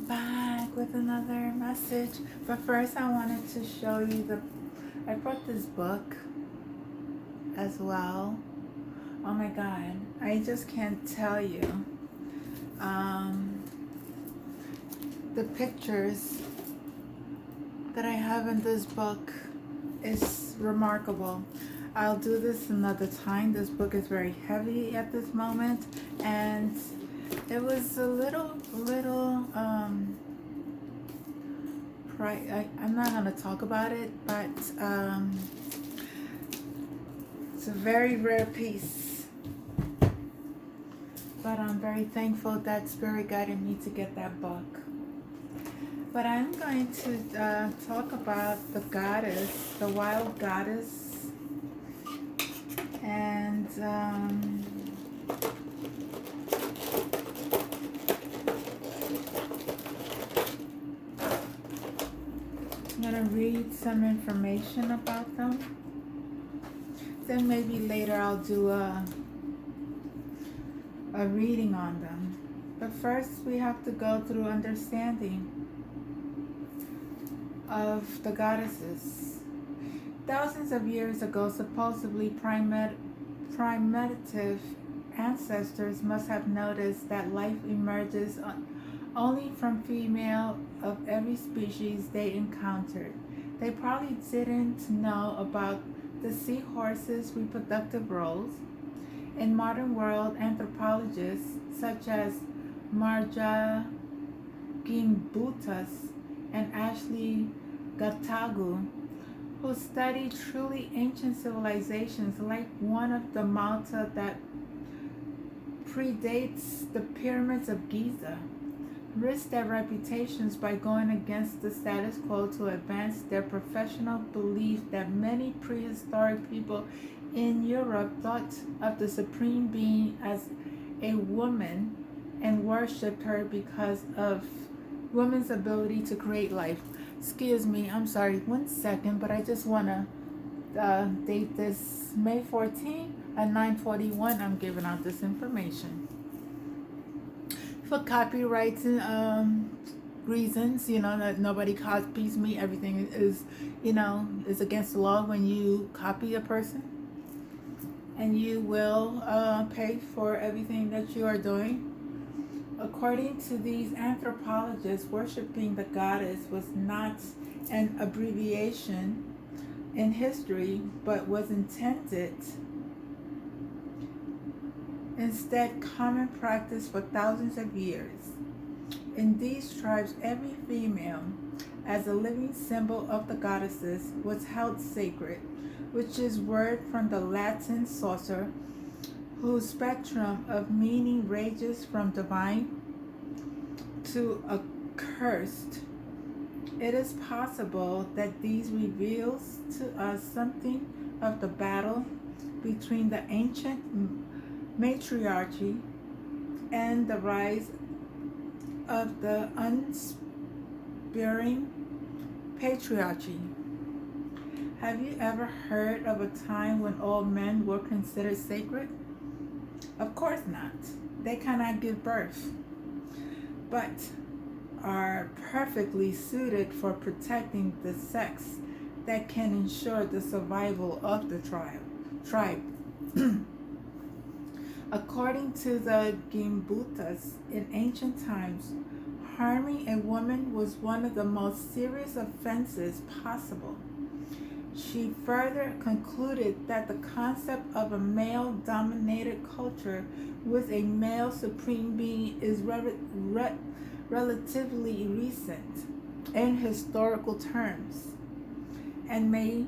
back with another message. But first, I wanted to show you I brought this book as well. Oh my God, I just can't tell you. The pictures that I have in this book is remarkable. I'll do this another time. This book is very heavy at this moment, and it was a little I'm not going to talk about it, but it's a very rare piece. But I'm very thankful that Spirit guided me to get that book. But I'm going to talk about the goddess, the wild goddess, and I'm going to read some information about them. Then maybe later I'll do a reading on them. But first we have to go through understanding of the goddesses. Thousands of years ago, supposedly primitive ancestors must have noticed that life emerges only from female of every species they encountered. They probably didn't know about the seahorse's reproductive roles. In modern world, anthropologists such as Marja Gimbutas and Ashley Gatagu, who study truly ancient civilizations like one of the Malta that predates the pyramids of Giza, risk their reputations by going against the status quo to advance their professional belief that many prehistoric people in Europe thought of the Supreme Being as a woman and worshipped her because of women's ability to create life. Excuse me, I'm sorry, 1 second, but I just want to date this May 14 at 9:41. I'm giving out this information. For copyright reasons, that nobody copies me. Everything is, is against the law when you copy a person. And you will pay for everything that you are doing. According to these anthropologists, worshiping the goddess was not an abbreviation in history, but was instead common practice for thousands of years. In these tribes, every female, as a living symbol of the goddesses, was held sacred, which is word from the Latin saucer, whose spectrum of meaning ranges from divine to accursed. It is possible that these reveals to us something of the battle between the ancient matriarchy and the rise of the unsparing patriarchy. Have you ever heard of a time when all men were considered sacred? Of course not. They cannot give birth, but are perfectly suited for protecting the sex that can ensure the survival of the tribe. According to the Gimbutas, in ancient times, harming a woman was one of the most serious offenses possible. She further concluded that the concept of a male-dominated culture with a male supreme being is relatively recent in historical terms, and may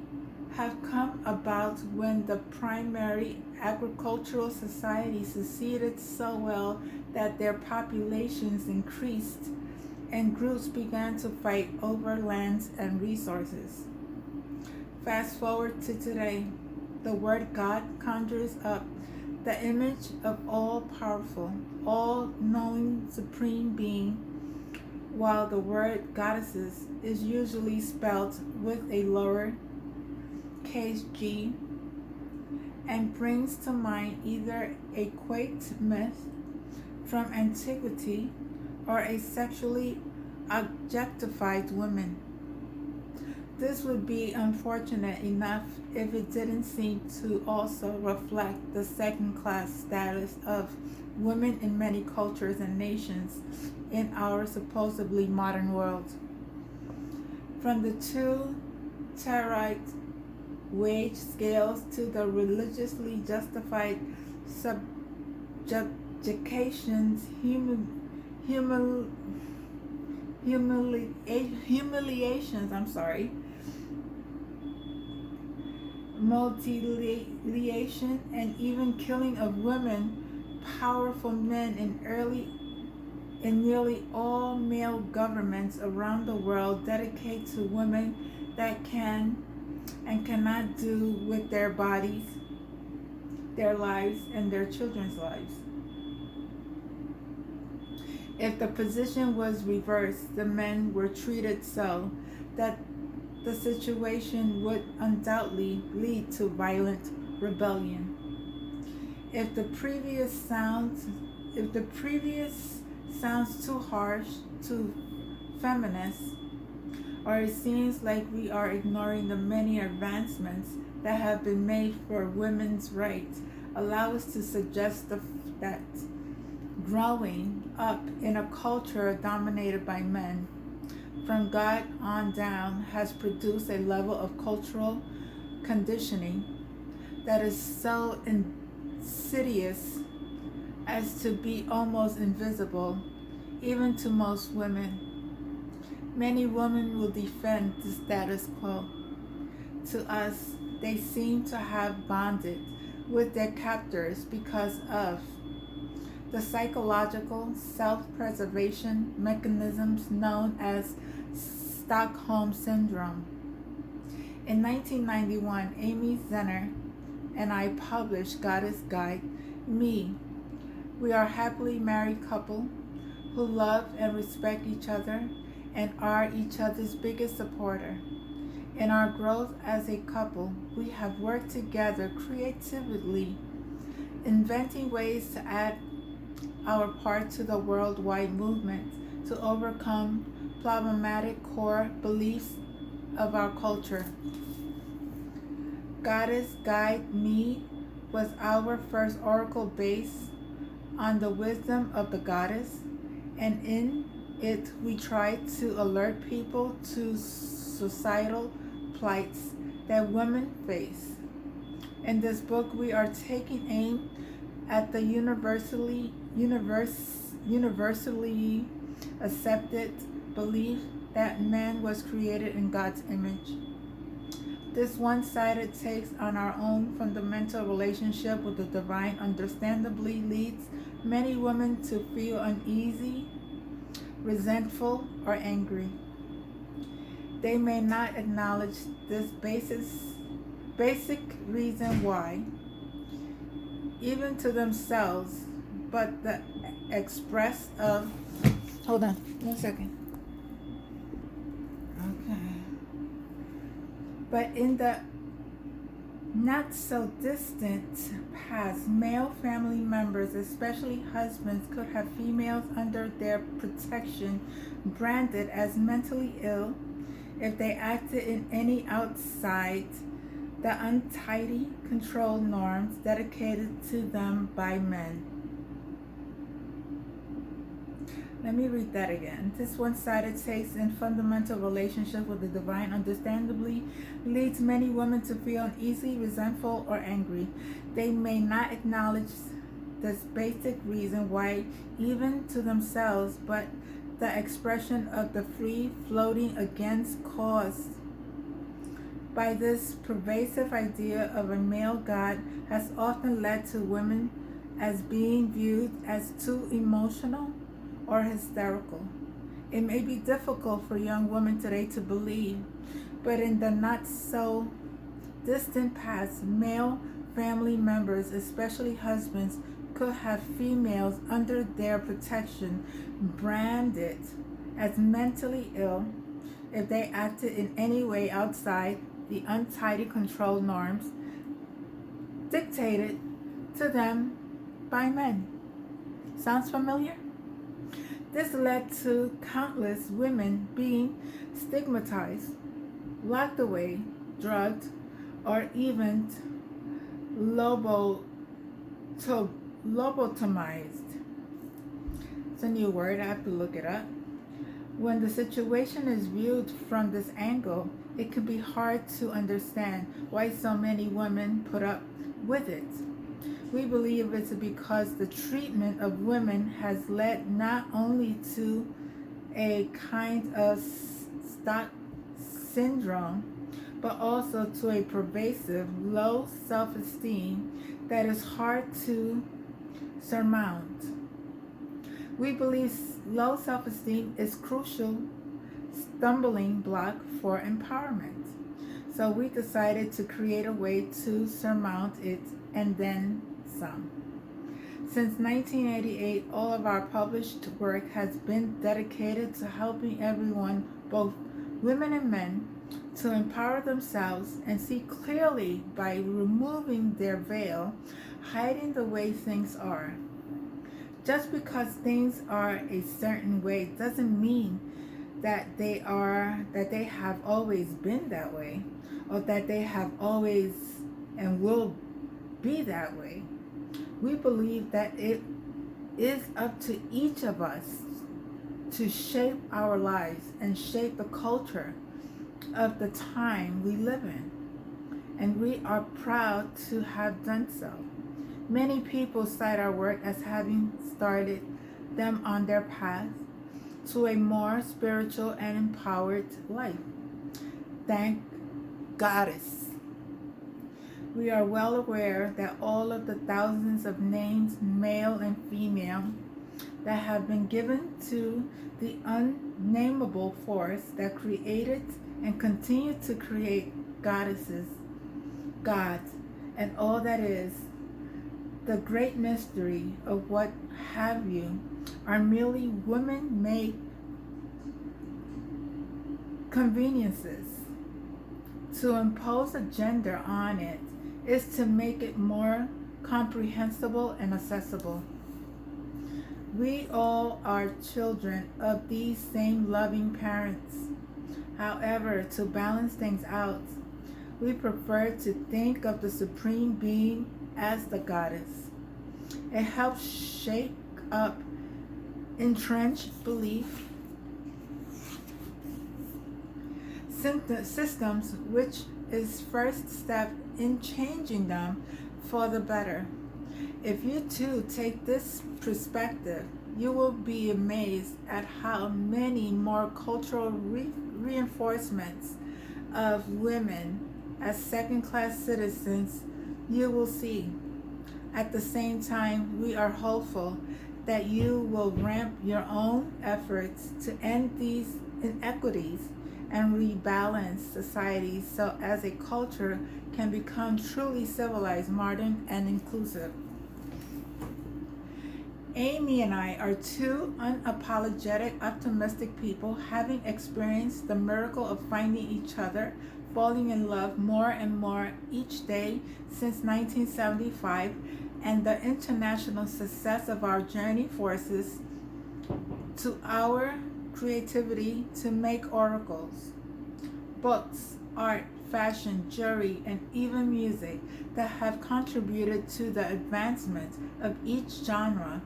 have come about when the primary agricultural society succeeded so well that their populations increased and groups began to fight over lands and resources. Fast forward to today, the word God conjures up the image of all-powerful, all-knowing supreme being, while the word goddesses is usually spelled with a lower case G and brings to mind either a quaint myth from antiquity or a sexually objectified women. This would be unfortunate enough if it didn't seem to also reflect the second-class status of women in many cultures and nations in our supposedly modern world. From the two tiered wage scales to the religiously justified subjugations, humiliations, mutilation, and even killing of women, powerful men in nearly all male governments around the world dedicate to women that can and cannot do with their bodies, their lives, and their children's lives. If the position was reversed, the men were treated so that the situation would undoubtedly lead to violent rebellion. If the previous sounds too harsh, too feminist, or it seems like we are ignoring the many advancements that have been made for women's rights, allow us to suggest that growing up in a culture dominated by men, from God on down, has produced a level of cultural conditioning that is so insidious as to be almost invisible, even to most women. Many women will defend the status quo. To us, they seem to have bonded with their captors because of the psychological self-preservation mechanisms known as Stockholm Syndrome. In 1991, Amy Zenner and I published Goddess Guide Me. We are a happily married couple who love and respect each other and are each other's biggest supporter. In our growth as a couple, we have worked together creatively, inventing ways to add our part to the worldwide movement to overcome problematic core beliefs of our culture. Goddess Guide Me was our first oracle based on the wisdom of the goddess, and in it we tried to alert people to societal plights that women face. In this book, we are taking aim at the universally accepted belief that man was created in God's image. This one-sided takes on our own fundamental relationship with the divine understandably leads many women to feel uneasy, resentful, or angry. They may not acknowledge this basic reason why, even to themselves, but the express of, hold on, 1 second. Okay. But in the not so distant past, male family members, especially husbands, could have females under their protection branded as mentally ill if they acted in any outside the untidy control norms dedicated to them by men. Let me read that again. This one-sided takes in fundamental relationship with the divine understandably leads many women to feel uneasy, resentful, or angry. They may not acknowledge this basic reason why, even to themselves, but the expression of the free floating against caused by this pervasive idea of a male god has often led to women as being viewed as too emotional or hysterical. It may be difficult for young women today to believe, but in the not so distant past, male family members, especially husbands, could have females under their protection branded as mentally ill if they acted in any way outside the untidy control norms dictated to them by men. Sounds familiar? This led to countless women being stigmatized, locked away, drugged, or even lobotomized. It's a new word, I have to look it up. When the situation is viewed from this angle, it can be hard to understand why so many women put up with it. We believe it's because the treatment of women has led not only to a kind of stock syndrome, but also to a pervasive low self-esteem that is hard to surmount. We believe low self-esteem is crucial stumbling block for empowerment. So we decided to create a way to surmount it and then some. Since 1988, all of our published work has been dedicated to helping everyone, both women and men, to empower themselves and see clearly by removing their veil, hiding the way things are. Just because things are a certain way doesn't mean that they have always been that way, or that they have always and will be that way. We believe that it is up to each of us to shape our lives and shape the culture of the time we live in. And we are proud to have done so. Many people cite our work as having started them on their path to a more spiritual and empowered life. Thank Goddess. We are well aware that all of the thousands of names, male and female, that have been given to the unnameable force that created and continued to create goddesses, gods, and all that is, the great mystery of what have you, are merely women-made conveniences. To impose a gender on it is to make it more comprehensible and accessible. We all are children of these same loving parents. However, to balance things out, we prefer to think of the Supreme Being as the goddess. It helps shake up entrenched belief systems, which is first step in changing them for the better. If you too take this perspective, you will be amazed at how many more cultural reinforcements of women as second-class citizens you will see. At the same time, we are hopeful that you will ramp your own efforts to end these inequities and rebalance society so as a culture can become truly civilized, modern, and inclusive. Amy and I are two unapologetic, optimistic people having experienced the miracle of finding each other, falling in love more and more each day since 1975, and the international success of our journey forces to our creativity to make oracles, books, art, fashion, jewelry, and even music that have contributed to the advancement of each genre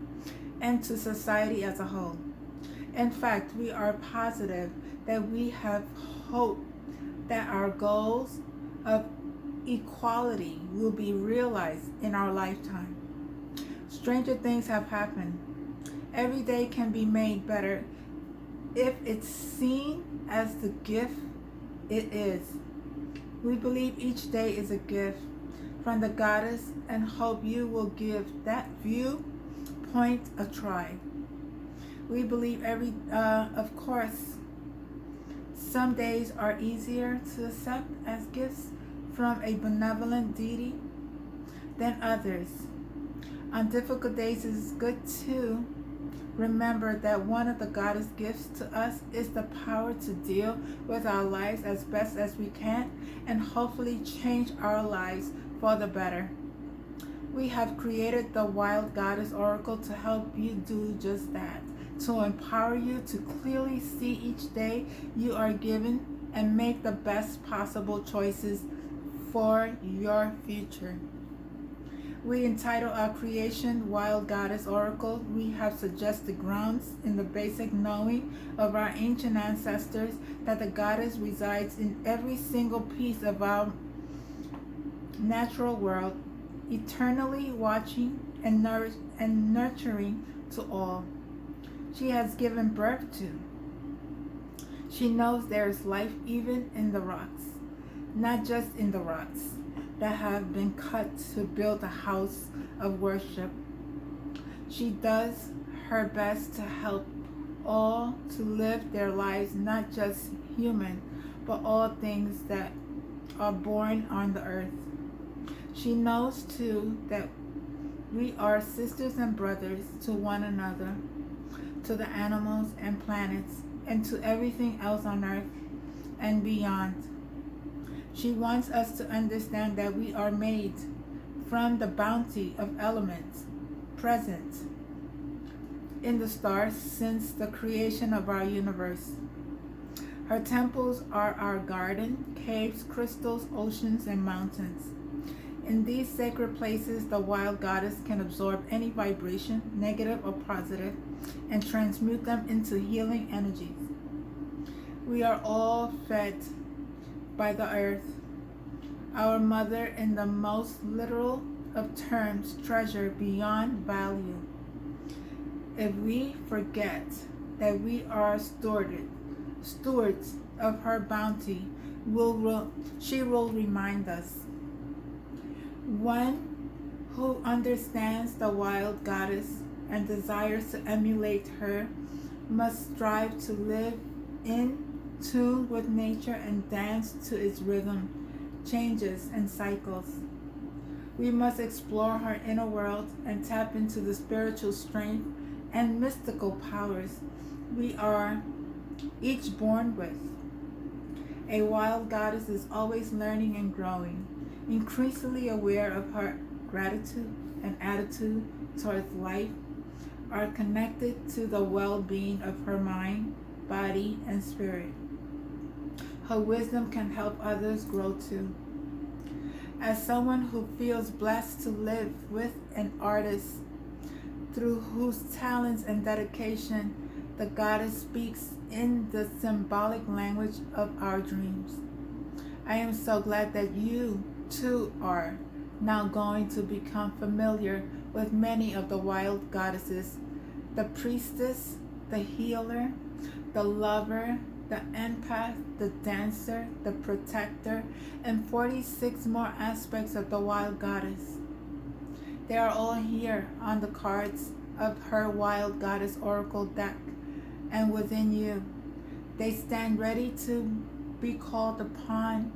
and to society as a whole. In fact, we are positive that we have hope that our goals of equality will be realized in our lifetime. Stranger things have happened. Every day can be made better if it's seen as the gift it is. We believe each day is a gift from the goddess and hope you will give that viewpoint a try. We believe of course, some days are easier to accept as gifts from a benevolent deity than others. On difficult days, it is good to remember that one of the goddess gifts to us is the power to deal with our lives as best as we can and hopefully change our lives for the better. We have created the Wild Goddess Oracle to help you do just that, to empower you to clearly see each day you are given and make the best possible choices for your future. We entitle our creation Wild Goddess Oracle. We have suggested grounds in the basic knowing of our ancient ancestors that the goddess resides in every single piece of our natural world, eternally watching and nurturing to all she has given birth to. She knows there is life even in the rocks, not just in the rocks that have been cut to build a house of worship. She does her best to help all to live their lives, not just human, but all things that are born on the earth. She knows too that we are sisters and brothers to one another, to the animals and planets, and to everything else on earth and beyond. She wants us to understand that we are made from the bounty of elements present in the stars since the creation of our universe. Her temples are our garden, caves, crystals, oceans, and mountains. In these sacred places, the wild goddess can absorb any vibration, negative or positive, and transmute them into healing energies. We are all fed by the earth, our mother, in the most literal of terms, treasure beyond value. If we forget that we are stewards of her bounty, she will remind us. One who understands the wild goddess and desires to emulate her must strive to live in tune with nature and dance to its rhythm, changes, and cycles. We must explore her inner world and tap into the spiritual strength and mystical powers we are each born with. A wild goddess is always learning and growing, increasingly aware of her gratitude and attitude towards life are connected to the well-being of her mind, body, and spirit. Her wisdom can help others grow too. As someone who feels blessed to live with an artist through whose talents and dedication the goddess speaks in the symbolic language of our dreams, I am so glad that you too are now going to become familiar with many of the wild goddesses: the priestess, the healer, the lover, the empath, the dancer, the protector, and 46 more aspects of the wild goddess. They are all here on the cards of her wild goddess oracle deck and within you. They stand ready to be called upon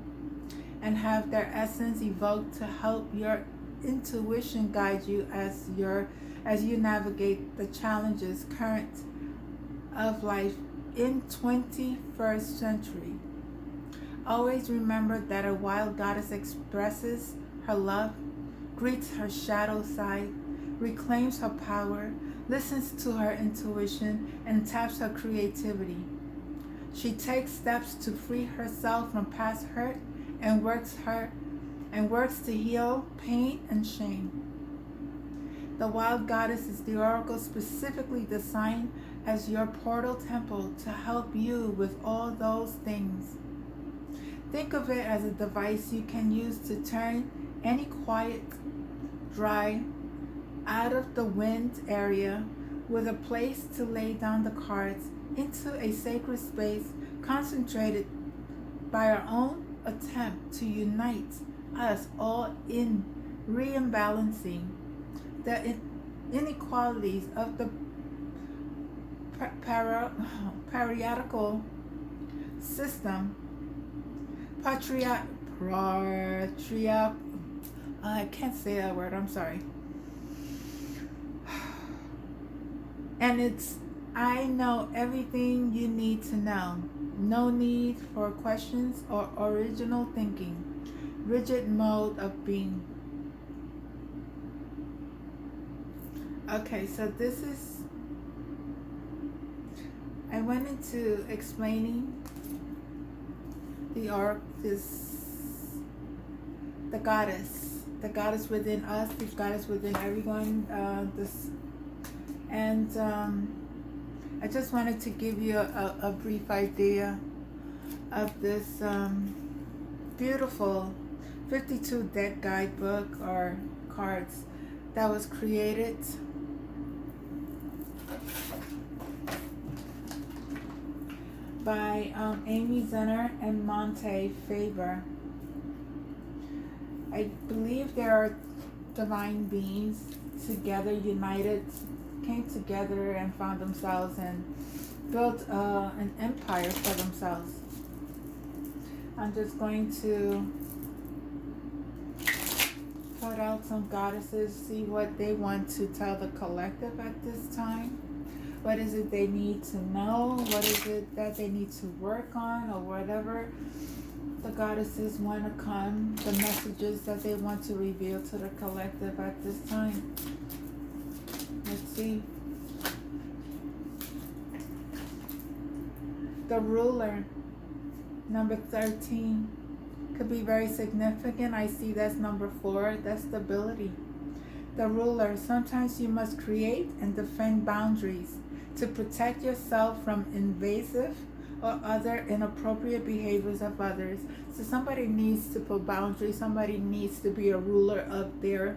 and have their essence evoked to help your intuition guide you as you navigate the challenges current of life in 21st century. Always remember that a wild goddess expresses her love, greets her shadow side, reclaims her power, listens to her intuition, and taps her creativity. She takes steps to free herself from past hurt and works to heal pain and shame. The wild goddess is the oracle specifically designed as your portal temple to help you with all those things. Think of it as a device you can use to turn any quiet, dry, out of the wind area with a place to lay down the cards into a sacred space concentrated by our own attempt to unite us all in reimbalancing the inequalities of the patriarchal system. I can't say that word, I'm sorry. And I know everything you need to know. No need for questions or original thinking. Rigid mode of being. Okay, so this is I went into explaining the goddess within us, the goddess within everyone. I just wanted to give you a brief idea of this beautiful 52 deck guidebook or cards that was created by Amy Zenner and Monte Faber. I believe there are divine beings together, united, came together and found themselves and built an empire for themselves. I'm just going to put out some goddesses, see what they want to tell the collective at this time. What is it they need to know? What is it that they need to work on, or whatever the goddesses want to come, the messages that they want to reveal to the collective at this time. Let's see. The ruler, number 13, could be very significant. I see that's number 4, that's stability. The ruler, sometimes you must create and defend boundaries to protect yourself from invasive or other inappropriate behaviors of others. So somebody needs to put boundaries, somebody needs to be a ruler of their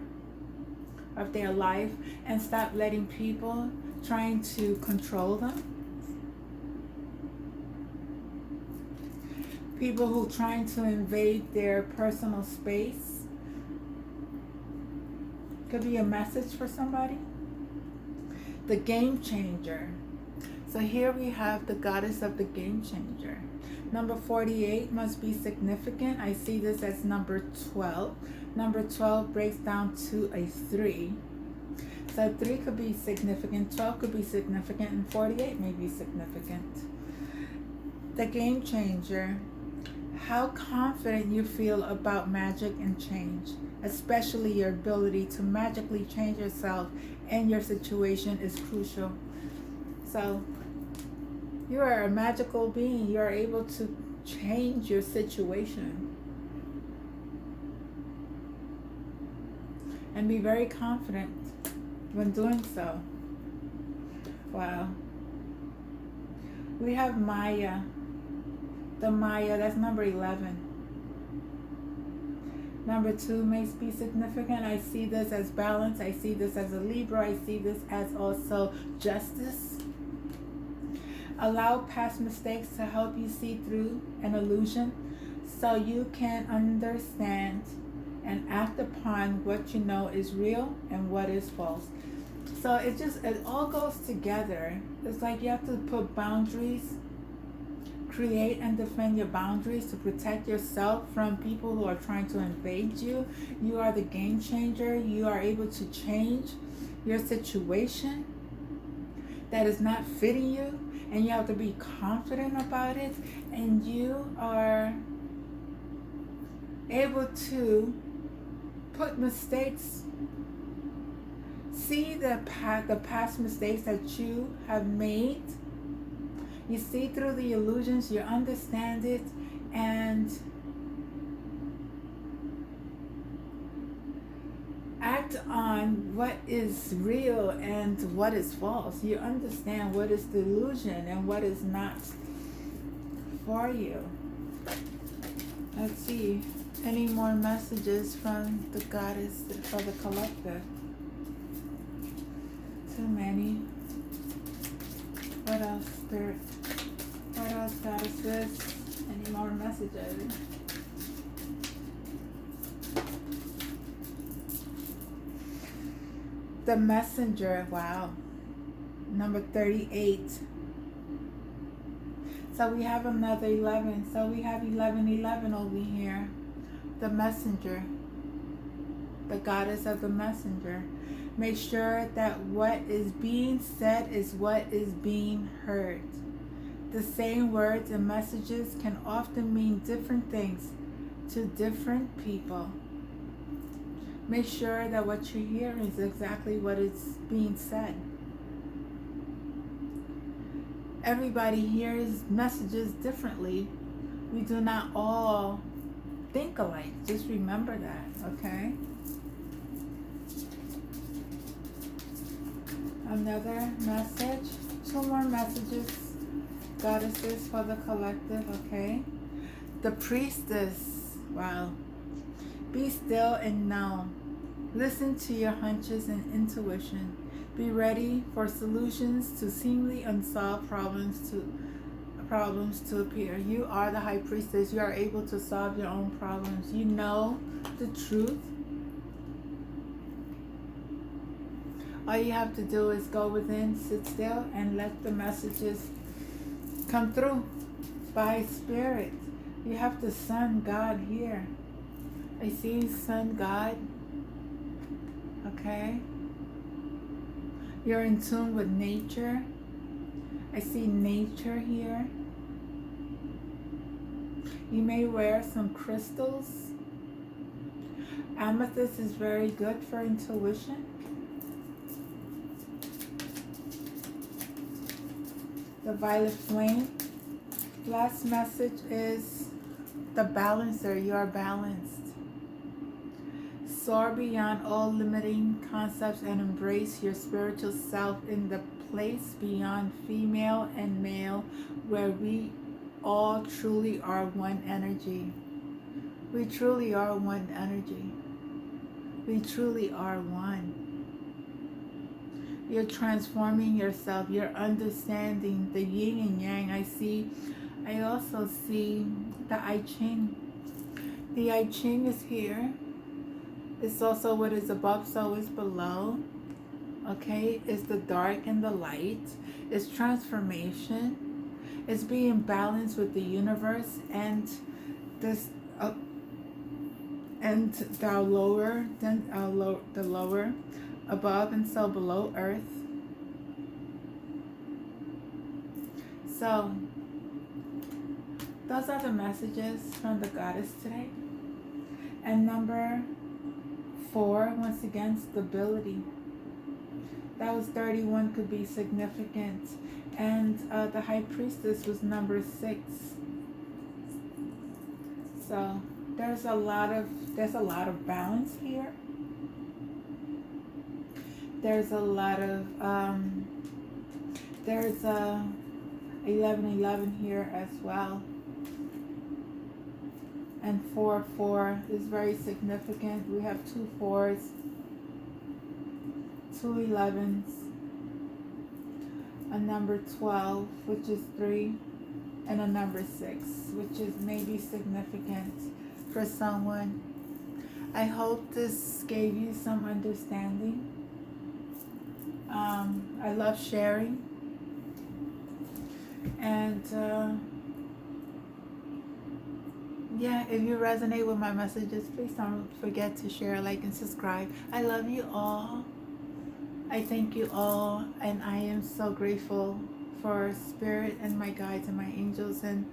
life and stop letting people trying to control them. People who trying to invade their personal space. Could be a message for somebody. The game changer. So here we have the goddess of the game changer. Number 48 must be significant. I see this as number 12. Number 12 breaks down to a 3. So 3 could be significant, 12 could be significant, and 48 may be significant. The game changer. How confident you feel about magic and change, especially your ability to magically change yourself and your situation, is crucial. So you are a magical being. You are able to change your situation and be very confident when doing so. Wow. We have Maya. The Maya, that's number 11. Number 2 may be significant. I see this as balance. I see this as a Libra. I see this as also justice. Allow past mistakes to help you see through an illusion so you can understand and act upon what you know is real and what is false. So it all goes together. It's like you have to put boundaries, create and defend your boundaries to protect yourself from people who are trying to invade you. You are the game changer. You are able to change your situation that is not fitting you, and you have to be confident about it, and you are able to put mistakes, see the past mistakes that you have made. You see through the illusions, you understand it, and act on what is real and what is false. You understand what is delusion and what is not for you. Let's see. Any more messages from the goddess for the collective? Too many. What else, Spirit? What else, goddesses? Any more messages? The messenger. Wow. Number 38. So we have another 11. So we have 1111 over here. The messenger. The goddess of the messenger. Make sure that what is being said is what is being heard. The same words and messages can often mean different things to different people. Make sure that what you're hearing is exactly what is being said. everybody hears messages differently. We do not all think alike. Just remember that, okay? Another message. 2 more messages, goddesses, for the collective, okay? The priestess. Wow. Be still and know. Listen to your hunches and intuition. Be ready for solutions to seemingly unsolved problems to appear. You are the high priestess. You are able to solve your own problems. You know the truth. All you have to do is go within, sit still, and let the messages come through by spirit. You have the sun god here. I see sun god. Okay? You're in tune with nature. I see nature here. You may wear some crystals. Amethyst is very good for intuition. The violet flame. Last message is the balancer. You are balanced. Soar beyond all limiting concepts and embrace your spiritual self in the place beyond female and male, where we all truly are one energy. We truly are one energy. We truly are one. You're transforming yourself. You're understanding the yin and yang. I also see the I Ching. The I Ching is here. It's also what is above, so is below. Okay? It's the dark and the light. It's transformation. It's being balanced with the universe and this and the lower, then the lower, above, and so below earth. So those are the messages from the goddess today. And number 4, once again, stability. That was 31, could be significant. And the high priestess was number 6. So there's a lot of balance here. There's a lot of there's a 11 here as well. And 4 is very significant. We have 2 4s, 2 11s, a number 12, which is 3, and a number 6, which is maybe significant for someone. I hope this gave you some understanding. I love sharing. And yeah, if you resonate with my messages, please don't forget to share, like, and subscribe. I love you all. I thank you all, and I am so grateful for Spirit and my guides and my angels and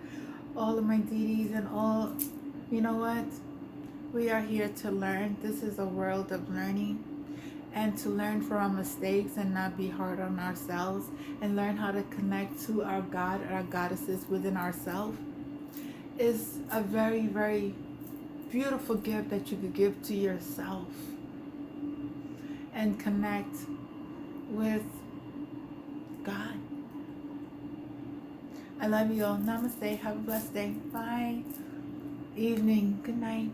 all of my deities and all. You know what? We are here to learn. This is a world of learning, and to learn from our mistakes and not be hard on ourselves, and learn how to connect to our God or our goddesses within ourselves is a very, very beautiful gift that you could give to yourself and connect with God. I love you all. Namaste. Have a blessed day. Bye. Evening. Good night.